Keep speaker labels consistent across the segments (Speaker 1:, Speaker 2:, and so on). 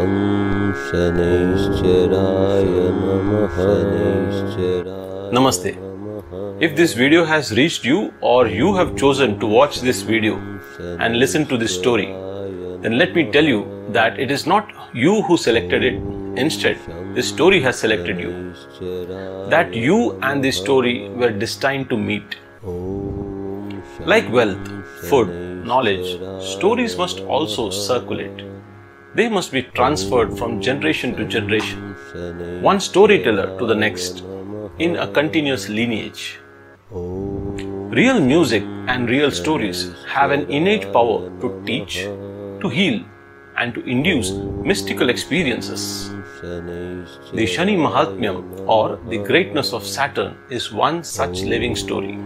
Speaker 1: Sham Shanaicharaye Namah.
Speaker 2: Namaste. If this video has reached you or you have chosen to watch this video and listen to this story, then let me tell you that it is not you who selected it. Instead, this story has selected you. That you and this story were destined to meet. Like wealth, food, knowledge, stories must also circulate. They must be transferred from generation to generation, one storyteller to the next, in a continuous lineage. Real music and real stories have an innate power to teach, to heal, and to induce mystical experiences. The Shani Mahatmyam, or the Greatness of Saturn, is one such living story.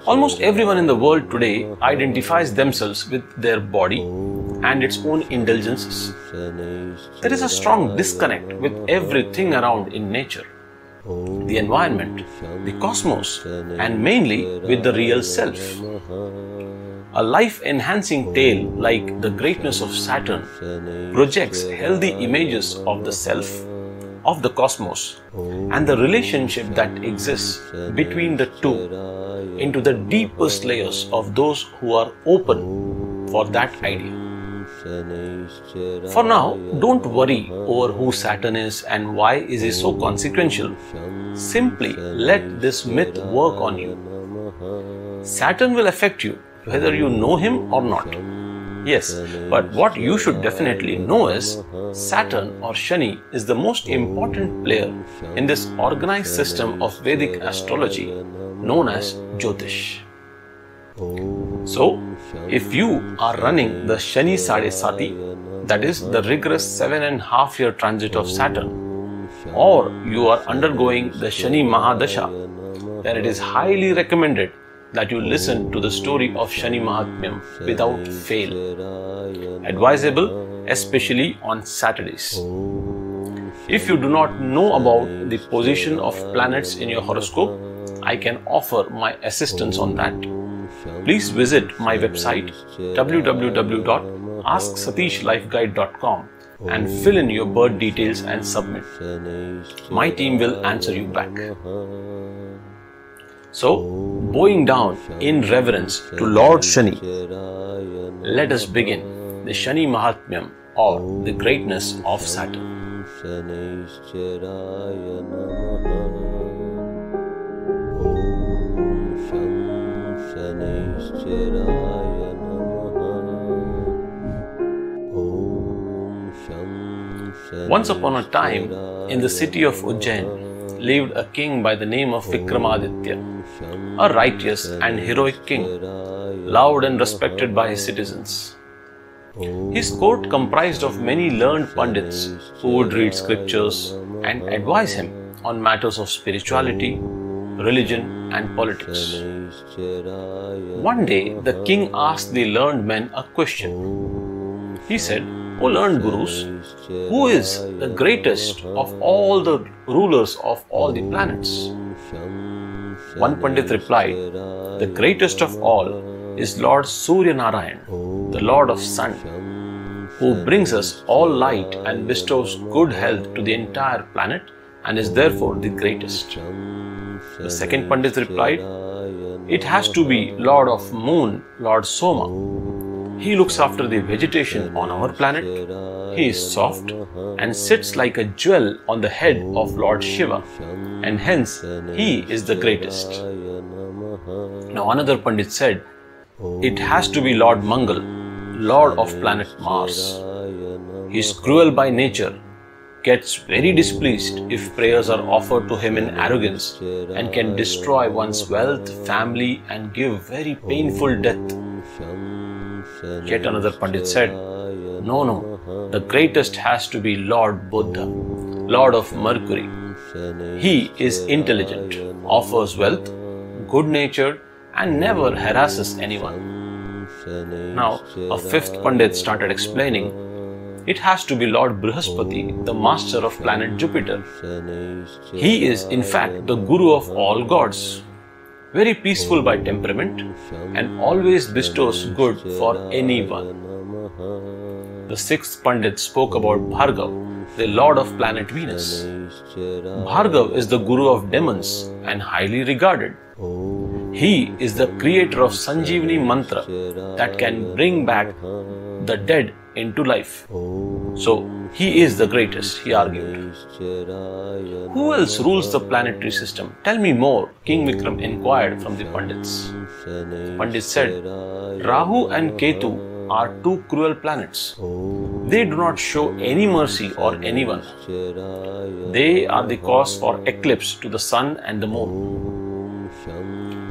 Speaker 2: Almost everyone in the world today identifies themselves with their body and its own indulgences. There is a strong disconnect with everything around in nature, the environment, the cosmos, and mainly with the real self. A life-enhancing tale like The Greatness of Saturn projects healthy images of the self, of the cosmos, and the relationship that exists between the two into the deepest layers of those who are open for that idea. For now, don't worry over who Saturn is and why is he so consequential. Simply let this myth work on you. Saturn will affect you whether you know him or not. Yes, but what you should definitely know is Saturn or Shani is the most important player in this organized system of Vedic astrology known as Jyotish. So, if you are running the Shani Sati, that is the rigorous 7.5-year transit of Saturn, or you are undergoing the Shani Mahadasha, then it is highly recommended that you listen to the story of Shani Mahatmyam without fail. Advisable especially on Saturdays. If you do not know about the position of planets in your horoscope, I can offer my assistance on that. Please visit my website www.asksatishlifeguide.com and fill in your birth details and submit. My team will answer you back. So, bowing down in reverence to Lord Shani, let us begin the Shani Mahatmyam, or the Greatness of Saturn. Once upon a time, in the city of Ujjain, lived a king by the name of Vikramaditya, a righteous and heroic king, loved and respected by his citizens. His court comprised of many learned pandits who would read scriptures and advise him on matters of spirituality, religion, and politics. One day, the king asked the learned men a question. He said, "O learned Gurus, who is the greatest of all the rulers of all the planets?" One Pandit replied, "The greatest of all is Lord Surya Narayan, the Lord of Sun, who brings us all light and bestows good health to the entire planet and is therefore the greatest." The second Pandit replied, "It has to be Lord of Moon, Lord Soma. He looks after the vegetation on our planet. He is soft and sits like a jewel on the head of Lord Shiva, and hence he is the greatest." Now another Pandit said, "It has to be Lord Mangal, Lord of planet Mars. He is cruel by nature, gets very displeased if prayers are offered to him in arrogance, and can destroy one's wealth, family, and give very painful death." Yet another Pandit said, No, the greatest has to be Lord Buddha, Lord of Mercury. He is intelligent, offers wealth, good-natured, and never harasses anyone." Now, a fifth Pandit started explaining, "It has to be Lord Brihaspati, the master of planet Jupiter. He is in fact the guru of all gods, very peaceful by temperament, and always bestows good for anyone. The sixth Pandit spoke about Bhargav, the lord of planet Venus. Bhargav is the guru of demons and highly regarded. He is the creator of Sanjeevani mantra that can bring back the dead into life. So, he is the greatest, he argued. Who else rules the planetary system? Tell me more, King Vikram inquired from the Pandits. Pandits said, Rahu and Ketu are two cruel planets. They do not show any mercy or anyone. They are the cause for eclipse to the sun and the moon.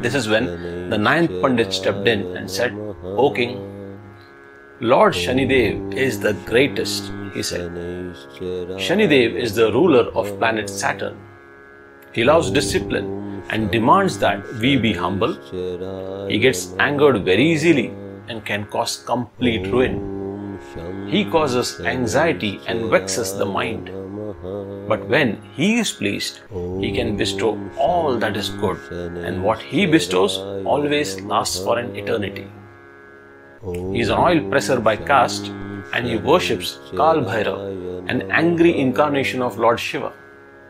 Speaker 2: This is when the ninth Pandit stepped in and said, O King, Lord Shanidev is the greatest, he said. Shanidev is the ruler of planet Saturn. He loves discipline and demands that we be humble. He gets angered very easily and can cause complete ruin. He causes anxiety and vexes the mind. But when he is pleased, he can bestow all that is good, and what he bestows always lasts for an eternity. He is an oil presser by caste, and he worships Kal Bhairav, an angry incarnation of Lord Shiva.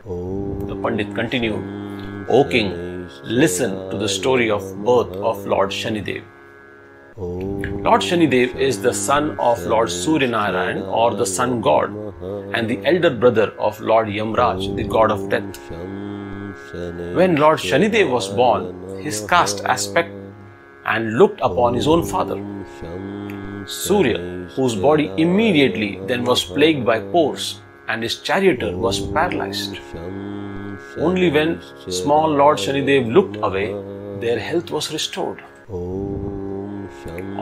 Speaker 2: The Pandit continued, O King, listen to the story of birth of Lord Shanidev. Lord Shanidev is the son of Lord Surya Narayan, or the sun god, and the elder brother of Lord Yamraj, the god of death. When Lord Shanidev was born, his cast aspect and looked upon his own father, Surya, whose body immediately then was plagued by pores, and his charioteer was paralyzed. Only when small Lord Shanidev looked away, their health was restored.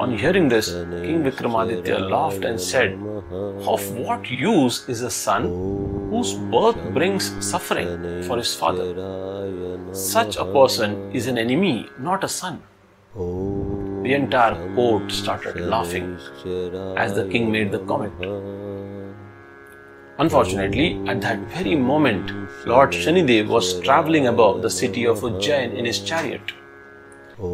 Speaker 2: On hearing this, King Vikramaditya laughed and said, Of what use is a son whose birth brings suffering for his father? Such a person is an enemy, not a son. The entire court started laughing as the king made the comment. Unfortunately, at that very moment, Lord Shanidev was travelling above the city of Ujjain in his chariot.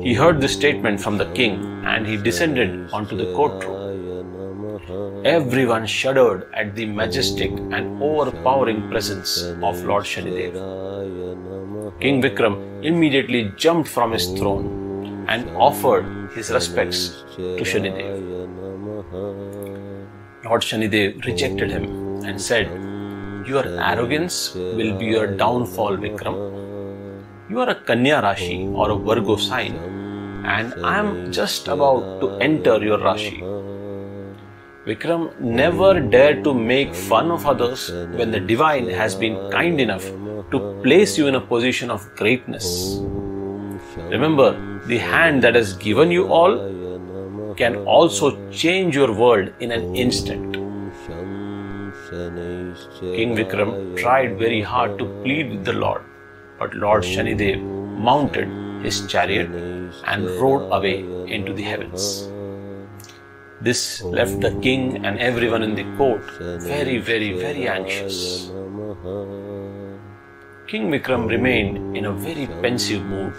Speaker 2: He heard this statement from the king and he descended onto the courtroom. Everyone shuddered at the majestic and overpowering presence of Lord Shanidev. King Vikram immediately jumped from his throne and offered his respects to Shanidev. Lord Shanidev rejected him and said, Your arrogance will be your downfall, Vikram. You are a Kanya Rashi or a Virgo sign, and I am just about to enter your Rashi. Vikram never dared to make fun of others when the divine has been kind enough to place you in a position of greatness. Remember, the hand that has given you all can also change your world in an instant. King Vikram tried very hard to plead with the Lord, but Lord Shanidev mounted his chariot and rode away into the heavens. This left the king and everyone in the court very, very, very anxious. King Vikram remained in a very pensive mood.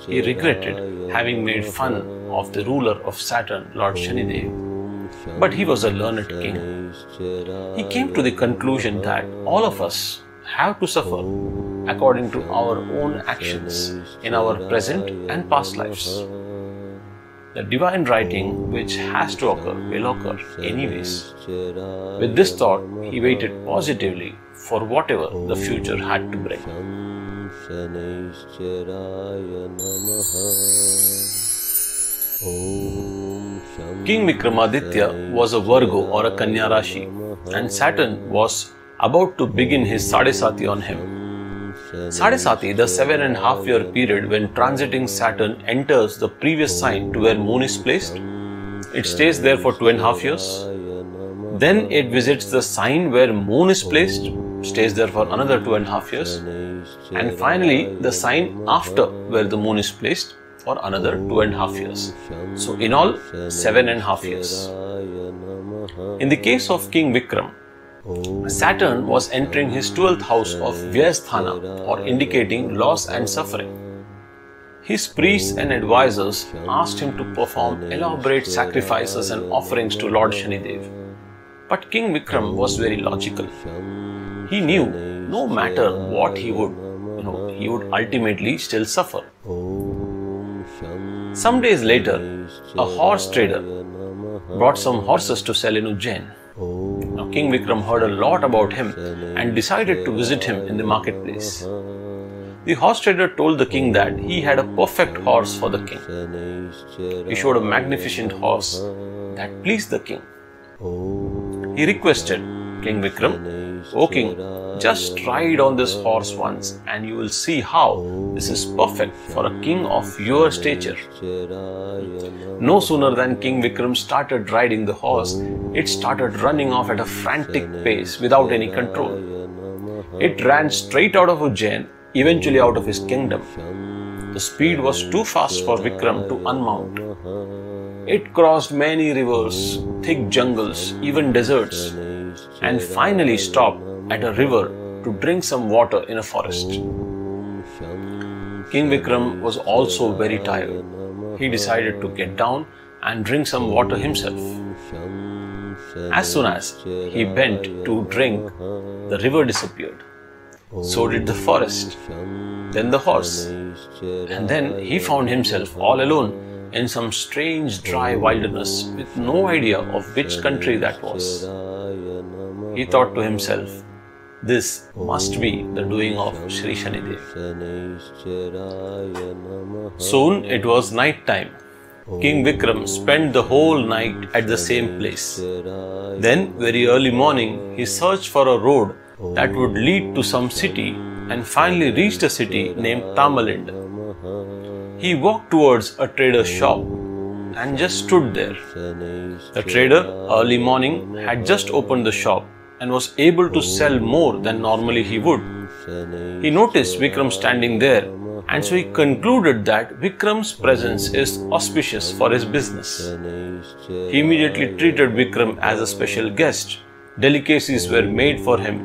Speaker 2: He regretted having made fun of the ruler of Saturn, Lord Shanidev. But he was a learned king. He came to the conclusion that all of us have to suffer according to our own actions in our present and past lives. The divine writing which has to occur will occur anyways. With this thought, he waited positively for whatever the future had to bring. King Vikramaditya was a Virgo or a Kanya Rashi, and Saturn was about to begin his Sadesati on him. Sadesati, the 7.5 year period when transiting Saturn enters the previous sign to where Moon is placed. It stays there for 2.5 years. Then it visits the sign where Moon is placed, stays there for another 2.5 years. And finally, the sign after where the Moon is placed for another 2.5 years. So in all, 7.5 years. In the case of King Vikram, Saturn was entering his 12th house of Vyasthana, or indicating loss and suffering. His priests and advisors asked him to perform elaborate sacrifices and offerings to Lord Shanidev. But King Vikram was very logical. He knew no matter what he would ultimately still suffer. Some days later, a horse trader brought some horses to sell in Ujjain. Now, King Vikram heard a lot about him and decided to visit him in the marketplace. The horse trader told the king that he had a perfect horse for the king. He showed a magnificent horse that pleased the king. He requested King Vikram, "O king, just ride on this horse once and you will see how this is perfect for a king of your stature." No sooner than King Vikram started riding the horse, it started running off at a frantic pace without any control. It ran straight out of Ujjain, eventually out of his kingdom. The speed was too fast for Vikram to unmount. It crossed many rivers, thick jungles, even deserts, and finally stopped at a river to drink some water in a forest. King Vikram was also very tired. He decided to get down and drink some water himself. As soon as he bent to drink, the river disappeared. So did the forest, then the horse, and then he found himself all alone in some strange dry wilderness with no idea of which country that was. He thought to himself, "This must be the doing of Shri Shanidev." Soon it was night time. King Vikram spent the whole night at the same place. Then, very early morning, he searched for a road that would lead to some city and finally reached a city named Tamalinda. He walked towards a trader's shop and just stood there. The trader, early morning, had just opened the shop and was able to sell more than normally he would. He noticed Vikram standing there, and so he concluded that Vikram's presence is auspicious for his business. He immediately treated Vikram as a special guest. Delicacies were made for him.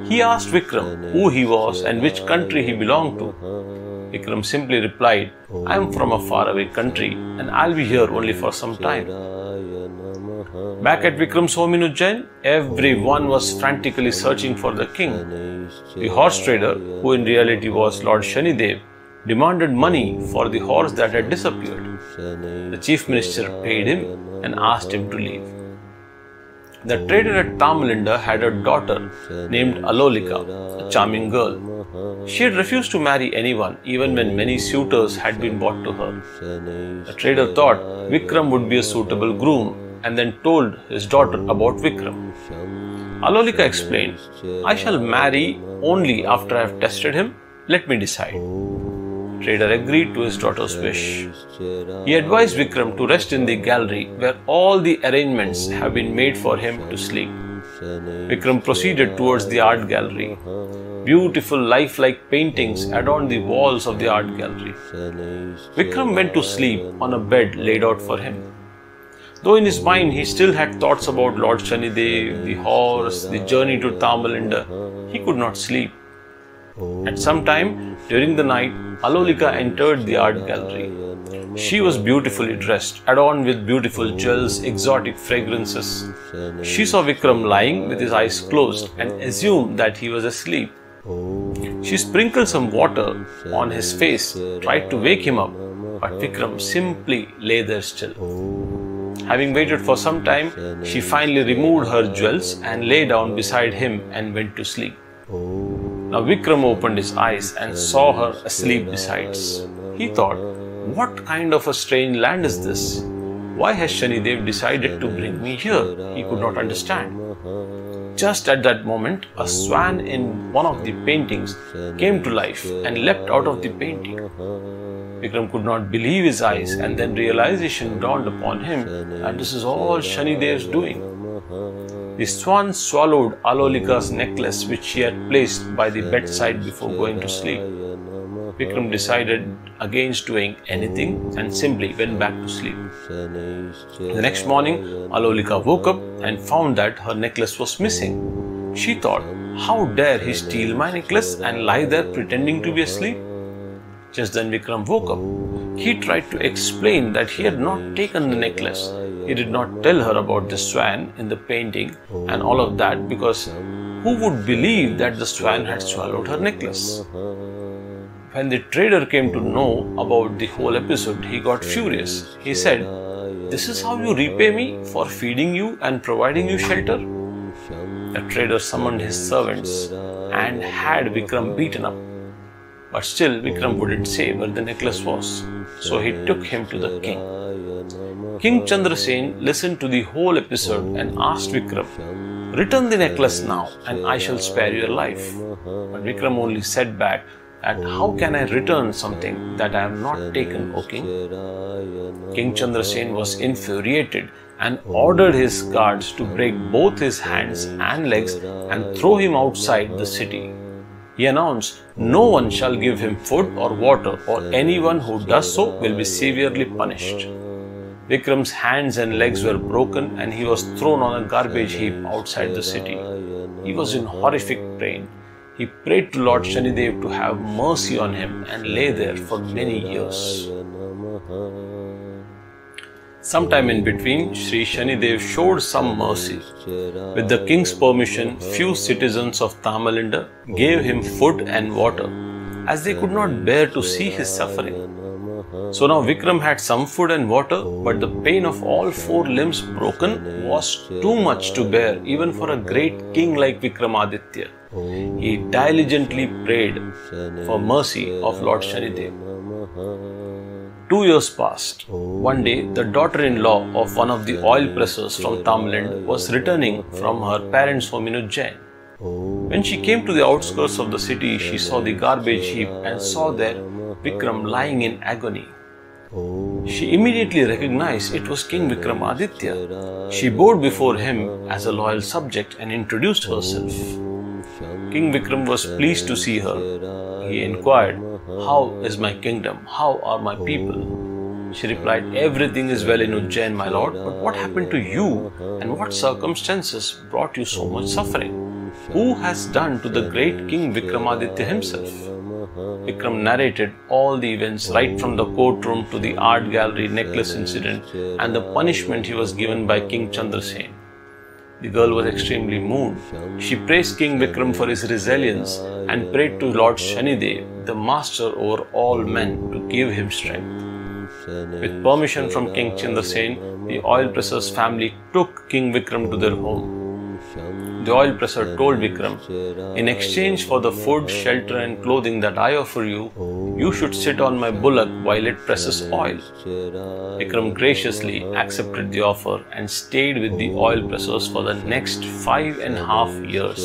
Speaker 2: He asked Vikram who he was and which country he belonged to. Vikram simply replied, "I am from a faraway country and I'll be here only for some time." Back at Vikram's home in Ujjain, everyone was frantically searching for the king. The horse trader, who in reality was Lord Shanidev, demanded money for the horse that had disappeared. The chief minister paid him and asked him to leave. The trader at Tamalinda had a daughter named Alolika, a charming girl. She had refused to marry anyone even when many suitors had been brought to her. The trader thought Vikram would be a suitable groom and then told his daughter about Vikram. Alolika explained, "I shall marry only after I have tested him. Let me decide." Trader agreed to his daughter's wish. He advised Vikram to rest in the gallery where all the arrangements have been made for him to sleep. Vikram proceeded towards the art gallery. Beautiful lifelike paintings adorned the walls of the art gallery. Vikram went to sleep on a bed laid out for him. Though in his mind he still had thoughts about Lord Shanidev, the horse, the journey to Tamalinda, he could not sleep. At some time during the night, Alolika entered the art gallery. She was beautifully dressed, adorned with beautiful jewels, exotic fragrances. She saw Vikram lying with his eyes closed and assumed that he was asleep. She sprinkled some water on his face, tried to wake him up, but Vikram simply lay there still. Having waited for some time, she finally removed her jewels and lay down beside him and went to sleep. Now Vikram opened his eyes and saw her asleep besides. He thought, "What kind of a strange land is this? Why has Shanidev decided to bring me here?" He could not understand. Just at that moment, a swan in one of the paintings came to life and leapt out of the painting. Vikram could not believe his eyes, and then realization dawned upon him that this is all Shanidev's doing. The swan swallowed Alolika's necklace which she had placed by the bedside before going to sleep. Vikram decided against doing anything and simply went back to sleep. The next morning, Alolika woke up and found that her necklace was missing. She thought, "How dare he steal my necklace and lie there pretending to be asleep?" Just then Vikram woke up. He tried to explain that he had not taken the necklace. He did not tell her about the swan in the painting and all of that, because who would believe that the swan had swallowed her necklace? When the trader came to know about the whole episode, he got furious. He said, "This is how you repay me for feeding you and providing you shelter?" The trader summoned his servants and had Vikram beaten up. But still Vikram wouldn't say where the necklace was. So he took him to the king. King Chandrasen listened to the whole episode and asked Vikram, "Return the necklace now and I shall spare your life." But Vikram only said back that, "How can I return something that I have not taken, O king?" King Chandrasen was infuriated and ordered his guards to break both his hands and legs and throw him outside the city. He announced, "No one shall give him food or water, or anyone who does so will be severely punished." Vikram's hands and legs were broken and he was thrown on a garbage heap outside the city. He was in horrific pain. He prayed to Lord Shanidev to have mercy on him and lay there for many years. Sometime in between, Shri Shanidev showed some mercy. With the king's permission, few citizens of Tamalinda gave him food and water, as they could not bear to see his suffering. So now Vikram had some food and water, but the pain of all 4 limbs broken was too much to bear even for a great king like Vikramaditya. He diligently prayed for mercy of Lord Shanidev. 2 years passed. One day, the daughter-in-law of one of the oil pressers from Tamilind was returning from her parents' home in Ujjain. When she came to the outskirts of the city, she saw the garbage heap and saw there Vikram lying in agony. She immediately recognized it was King Vikramaditya. She bowed before him as a loyal subject and introduced herself. King Vikram was pleased to see her. He inquired, "How is my kingdom? How are my people?" She replied, "Everything is well in Ujjain, my lord, but what happened to you and what circumstances brought you so much suffering? Who has done to the great King Vikramaditya himself?" Vikram narrated all the events right from the courtroom to the art gallery necklace incident and the punishment he was given by King Chandrasen. The girl was extremely moved. She praised King Vikram for his resilience and prayed to Lord Shanidev, the master over all men, to give him strength. With permission from King Chandrasen, the oil presser's family took King Vikram to their home. The oil presser told Vikram, "In exchange for the food, shelter and clothing that I offer you, you should sit on my bullock while it presses oil." Vikram graciously accepted the offer and stayed with the oil pressers for the next 5.5 years.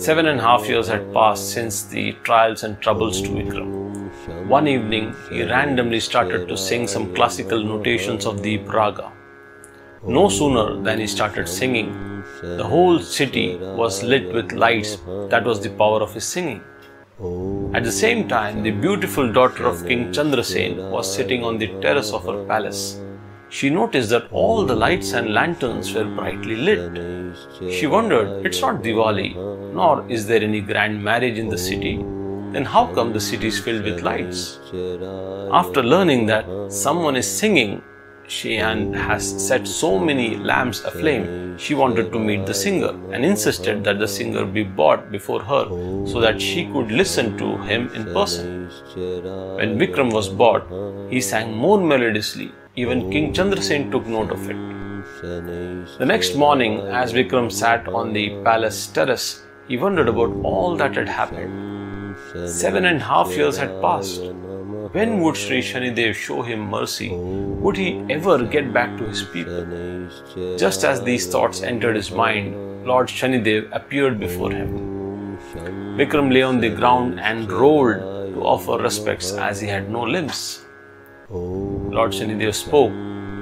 Speaker 2: 7.5 years had passed since the trials and troubles to Vikram. One evening, he randomly started to sing some classical notations of the Raga. No sooner than he started singing, the whole city was lit with lights. That was the power of his singing. At the same time, the beautiful daughter of King Chandrasen was sitting on the terrace of her palace. She noticed that all the lights and lanterns were brightly lit. She wondered, "It's not Diwali, nor is there any grand marriage in the city. Then how come the city is filled with lights?" After learning that someone is singing and has set so many lamps aflame, she wanted to meet the singer and insisted that the singer be brought before her so that she could listen to him in person. When Vikram was brought, he sang more melodiously. Even King Chandrasen took note of it. The next morning, as Vikram sat on the palace terrace, he wondered about all that had happened. 7.5 years had passed. When would Shri Shanidev show him mercy? Would he ever get back to his people? Just as these thoughts entered his mind, Lord Shanidev appeared before him. Vikram lay on the ground and rolled to offer respects as he had no limbs. Lord Shanidev spoke,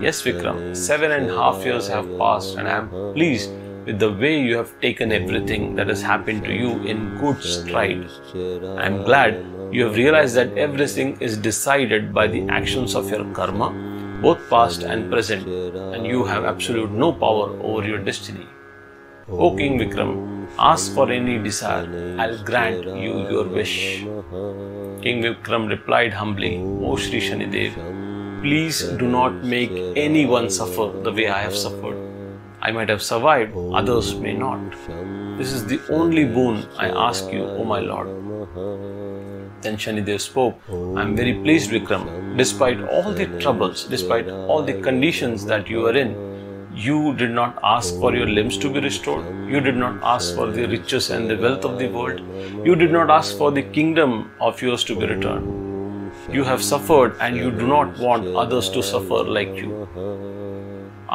Speaker 2: "Yes, Vikram, 7.5 years have passed and I am pleased with the way you have taken everything that has happened to you in good stride. I am glad you have realized that everything is decided by the actions of your karma, both past and present, and you have absolute no power over your destiny. "O King Vikram, ask for any desire, I'll grant you your wish." King Vikram replied humbly, "O Shri Shanidev, please do not make anyone suffer the way I have suffered. I might have survived, others may not. This is the only boon I ask you, O my Lord." Then Shanidev spoke, "I am very pleased, Vikram. Despite all the troubles, despite all the conditions that you are in, you did not ask for your limbs to be restored. You did not ask for the riches and the wealth of the world. You did not ask for the kingdom of yours to be returned. You have suffered and you do not want others to suffer like you.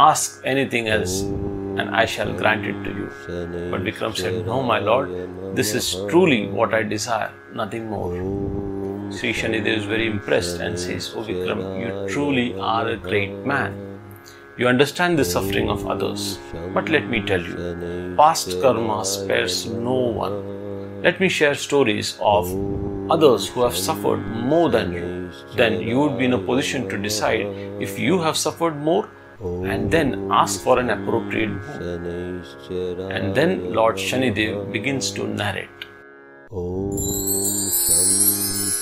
Speaker 2: Ask anything else and I shall grant it to you." But Vikram said, "No, my Lord, this is truly what I desire, nothing more." Sri Shanidev is very impressed and says, "O Vikram, you truly are a great man. You understand the suffering of others. But let me tell you, past karma spares no one. Let me share stories of others who have suffered more than you. Then you would be in a position to decide if you have suffered more, and then ask for an appropriate boon." And then Lord Shanidev begins to narrate. Sham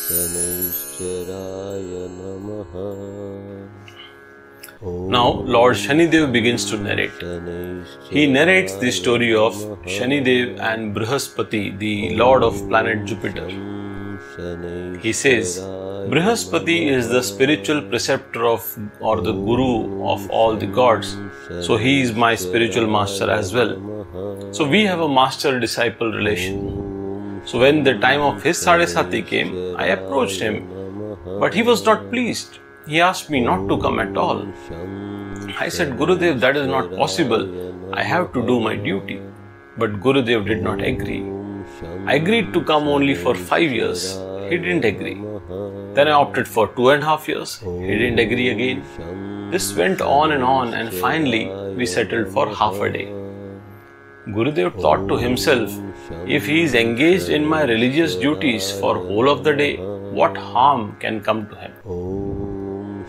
Speaker 2: Shanaicharaye Namah. Now Lord Shanidev begins to narrate. He narrates the story of Shanidev and Brihaspati, the lord of planet Jupiter. He says, "Brihaspati is the spiritual preceptor of, or the guru of all the gods. So he is my spiritual master as well. So we have a master-disciple relation. So when the time of his Sadesati came, I approached him, but he was not pleased. He asked me not to come at all. I said, 'Gurudev, that is not possible. I have to do my duty.' But Gurudev did not agree. I agreed to come only for 5 years. He didn't agree. Then I opted for 2.5 years. He didn't agree again. This went on, and finally we settled for half a day. Gurudev thought to himself, if he is engaged in my religious duties for whole of the day, what harm can come to him?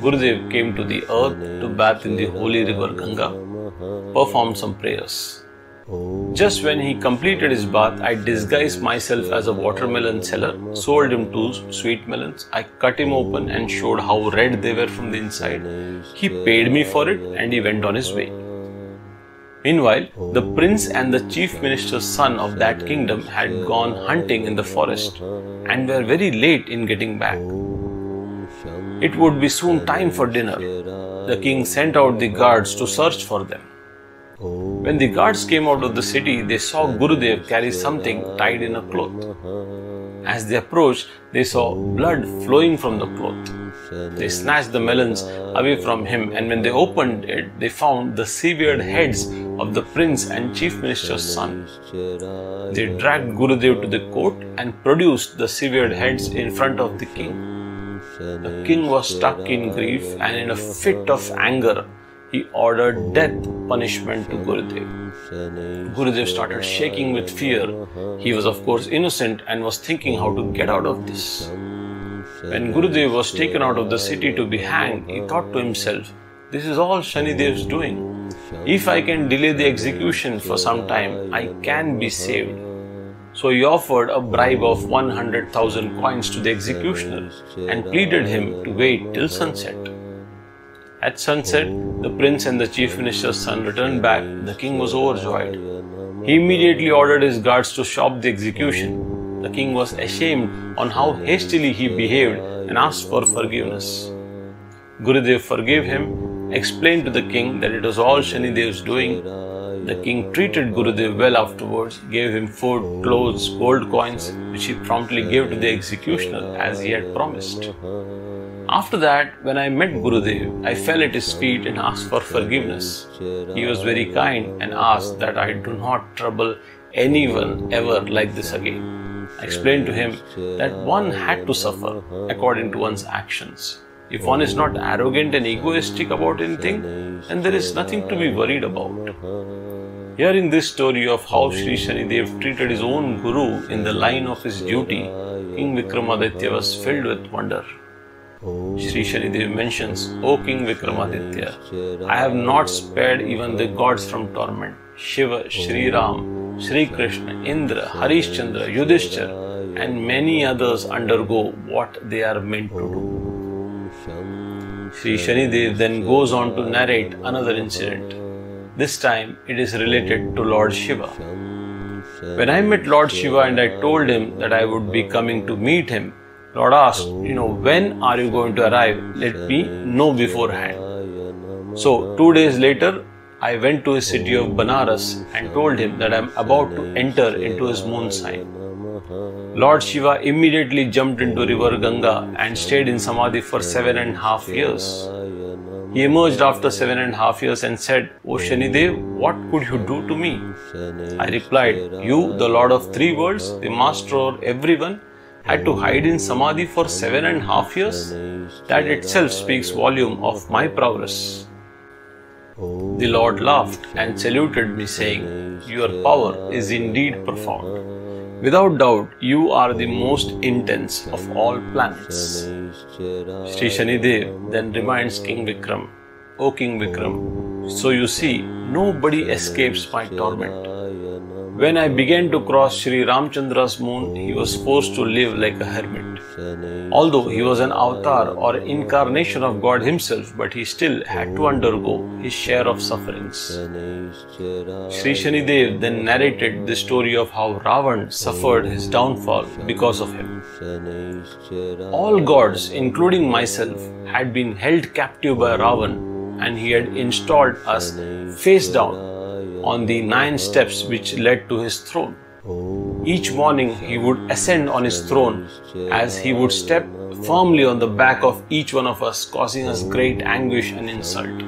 Speaker 2: Gurudev came to the earth to bathe in the holy river Ganga, performed some prayers. Just when he completed his bath, I disguised myself as a watermelon seller, sold him 2 sweet melons. I cut him open and showed how red they were from the inside. He paid me for it and he went on his way. Meanwhile, the prince and the chief minister's son of that kingdom had gone hunting in the forest and were very late in getting back. It would be soon time for dinner. The king sent out the guards to search for them. When the guards came out of the city, they saw Gurudev carry something tied in a cloth. As they approached, they saw blood flowing from the cloth. They snatched the melons away from him, and when they opened it, they found the severed heads of the prince and chief minister's son. They dragged Gurudev to the court and produced the severed heads in front of the king. The king was struck in grief, and in a fit of anger, he ordered death punishment to Gurudev. Gurudev started shaking with fear. He was of course innocent and was thinking how to get out of this. When Gurudev was taken out of the city to be hanged, he thought to himself, "This is all Shanidev's doing. If I can delay the execution for some time, I can be saved." So he offered a bribe of 100,000 coins to the executioner and pleaded him to wait till sunset. At sunset, the prince and the chief minister's son returned back. The king was overjoyed. He immediately ordered his guards to stop the execution. The king was ashamed on how hastily he behaved and asked for forgiveness. Gurudev forgave him, explained to the king that it was all Shanidev's doing. The king treated Gurudev well afterwards, gave him food, clothes, gold coins, which he promptly gave to the executioner as he had promised. After that, when I met Gurudev, I fell at his feet and asked for forgiveness. He was very kind and asked that I do not trouble anyone ever like this again. I explained to him that one had to suffer according to one's actions. If one is not arrogant and egoistic about anything, then there is nothing to be worried about. Hearing this story of how Shri Shanidev treated his own guru in the line of his duty, King Vikramaditya was filled with wonder. Shri Shanidev mentions, "O King Vikramaditya, I have not spared even the gods from torment. Shiva, Shri Ram, Shri Krishna, Indra, Harishchandra, Yudhishthira, and many others undergo what they are meant to do. Shri Shani then goes on to narrate another incident. This time it is related to Lord Shiva. When I met Lord Shiva and I told him that I would be coming to meet him, Lord asked, when are you going to arrive? Let me know beforehand. So 2 days later, I went to his city of Banaras and told him that I am about to enter into his moon sign. Lord Shiva immediately jumped into river Ganga and stayed in Samadhi for 7.5 years. He emerged after 7.5 years and said, "O Shanidev, what could you do to me?" I replied, "You, the Lord of 3 worlds, the Master of everyone, had to hide in Samadhi for 7.5 years? That itself speaks volume of my prowess." The Lord laughed and saluted me, saying, "Your power is indeed profound. Without doubt, you are the most intense of all planets." Shri Shanidev then reminds King Vikram, "O King Vikram, so you see, nobody escapes my torment. When I began to cross Shri Ramchandra's moon, he was forced to live like a hermit. Although he was an avatar or incarnation of God himself, but he still had to undergo his share of sufferings." Shri Shanidev then narrated the story of how Ravan suffered his downfall because of him. All gods, including myself, had been held captive by Ravan, and he had installed us face down on the 9 steps which led to his throne. Each morning he would ascend on his throne as he would step firmly on the back of each one of us, causing us great anguish and insult.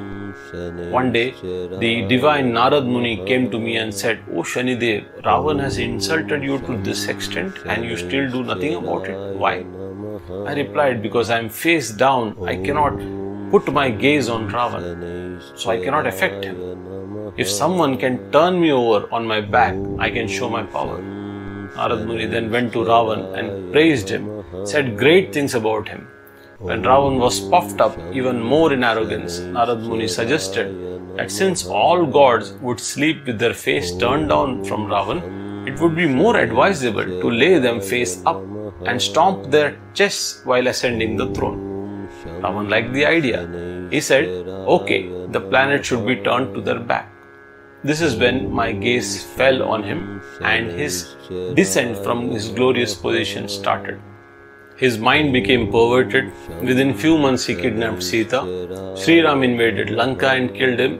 Speaker 2: One day, the divine Narad Muni came to me and said, "O Shanidev, Ravan has insulted you to this extent and you still do nothing about it. Why?" I replied, "Because I am face down, I cannot put my gaze on Ravan, so I cannot affect him. If someone can turn me over on my back, I can show my power." Narad Muni then went to Ravan and praised him, said great things about him. When Ravan was puffed up even more in arrogance, Narad Muni suggested that since all gods would sleep with their face turned down from Ravan, it would be more advisable to lay them face up and stomp their chests while ascending the throne. Ravan liked the idea. He said, "Okay, the planet should be turned to their back." This is when my gaze fell on him and his descent from his glorious position started. His mind became perverted. Within few months he kidnapped Sita. Sri Ram invaded Lanka and killed him,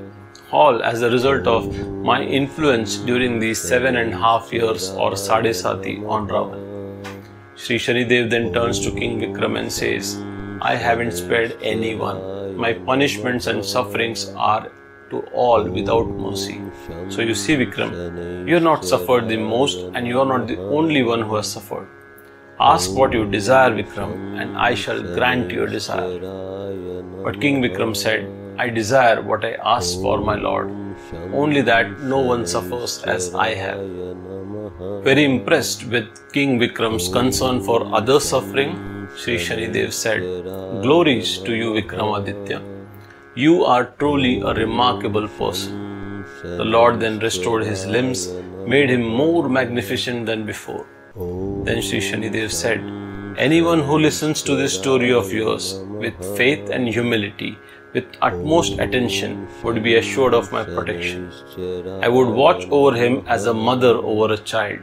Speaker 2: all as a result of my influence during these 7.5 years or Sadesati on Ravan. Shri Shanidev then turns to King Vikram and says, "I haven't spared anyone. My punishments and sufferings are to all without mercy." So you see, Vikram, you have not suffered the most and you are not the only one who has suffered. Ask what you desire, Vikram, and I shall grant your desire. But King Vikram said, "I desire what I ask for, my lord, only that no one suffers as I have." Very impressed with King Vikram's concern for others' suffering, Shri Shanidev said, "Glories to you, Vikramaditya. You are truly a remarkable person." The Lord then restored his limbs, made him more magnificent than before. Then Shri Shanidev said, "Anyone who listens to this story of yours with faith and humility, with utmost attention, would be assured of my protection. I would watch over him as a mother over a child.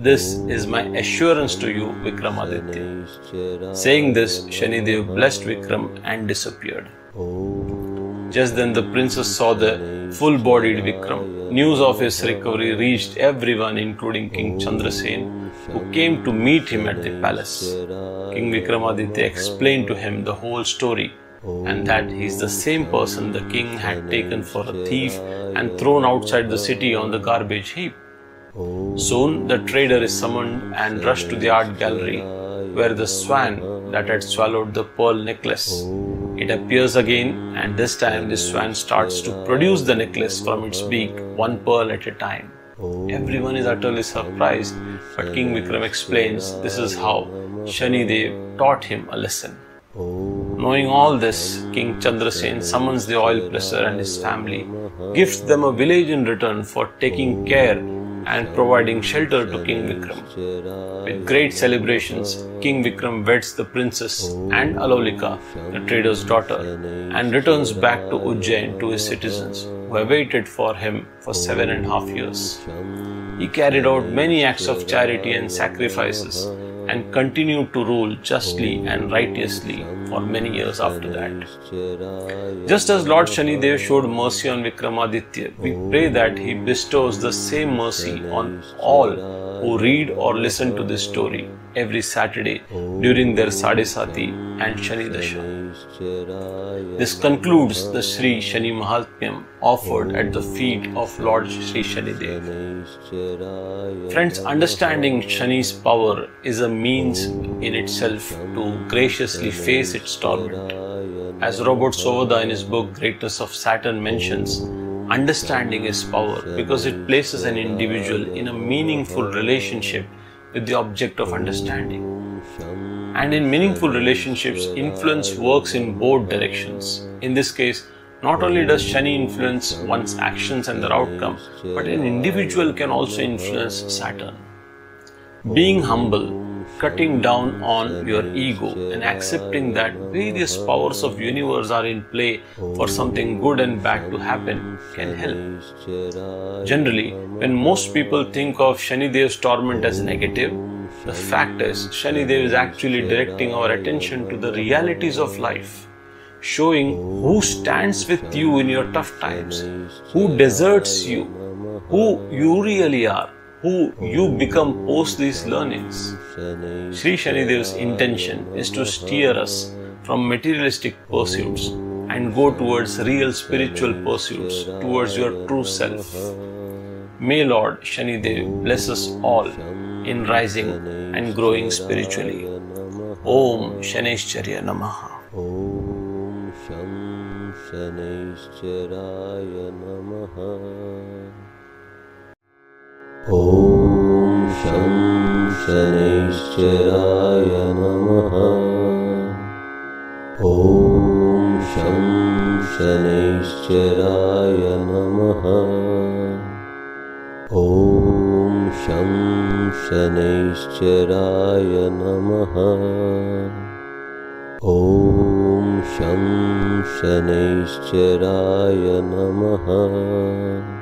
Speaker 2: This is my assurance to you, Vikramaditya." Saying this, Shanidev blessed Vikram and disappeared. Just then the princess saw the full-bodied Vikram. News of his recovery reached everyone, including King Chandrasen, who came to meet him at the palace. King Vikramaditya explained to him the whole story and that he is the same person the king had taken for a thief and thrown outside the city on the garbage heap. Soon the trader is summoned and rushed to the art gallery where the swan that had swallowed the pearl necklace. It appears again, and this time the swan starts to produce the necklace from its beak, one pearl at a time. Everyone is utterly surprised, but King Vikram explains this is how Shanidev taught him a lesson. Knowing all this, King Chandrasen summons the oil presser and his family, gifts them a village in return for taking care and providing shelter to King Vikram. With great celebrations, King Vikram weds the princess and Alalika, the trader's daughter, and returns back to Ujjain to his citizens, who have waited for him for 7.5 years. He carried out many acts of charity and sacrifices and continued to rule justly and righteously for many years after that. Just as Lord Shanidev showed mercy on Vikramaditya, we pray that he bestows the same mercy on all who read or listen to this story every Saturday during their Sadesati and Shani Dasha. This concludes the Shri Shani Mahatmyam offered at the feet of Lord Shri Shanidev. Friends, understanding Shani's power is a means in itself to graciously face its torment. As Robert Sovada in his book Greatness of Saturn mentions, understanding is power because it places an individual in a meaningful relationship with the object of understanding. And in meaningful relationships, influence works in both directions. In this case, not only does Shani influence one's actions and their outcome, but an individual can also influence Saturn. Being humble, cutting down on your ego and accepting that various powers of universe are in play for something good and bad to happen can help. Generally, when most people think of Shanidev's torment as negative, the fact is Shanidev is actually directing our attention to the realities of life, showing who stands with you in your tough times, who deserts you, who you really are, who you become post these learnings. Shri Shanidev's intention is to steer us from materialistic pursuits and go towards real spiritual pursuits, towards your true self. May Lord Shanidev bless us all in rising and growing spiritually. Om Shanaicharaye Namah.
Speaker 1: Om Sham Shanaicharaye Namah. Om Sham Shanaicharaye Namah. Om Sham Shanaicharaye Namah. Om Sham Shanaicharaye Namah. Om Sham Shanaicharaye Namah.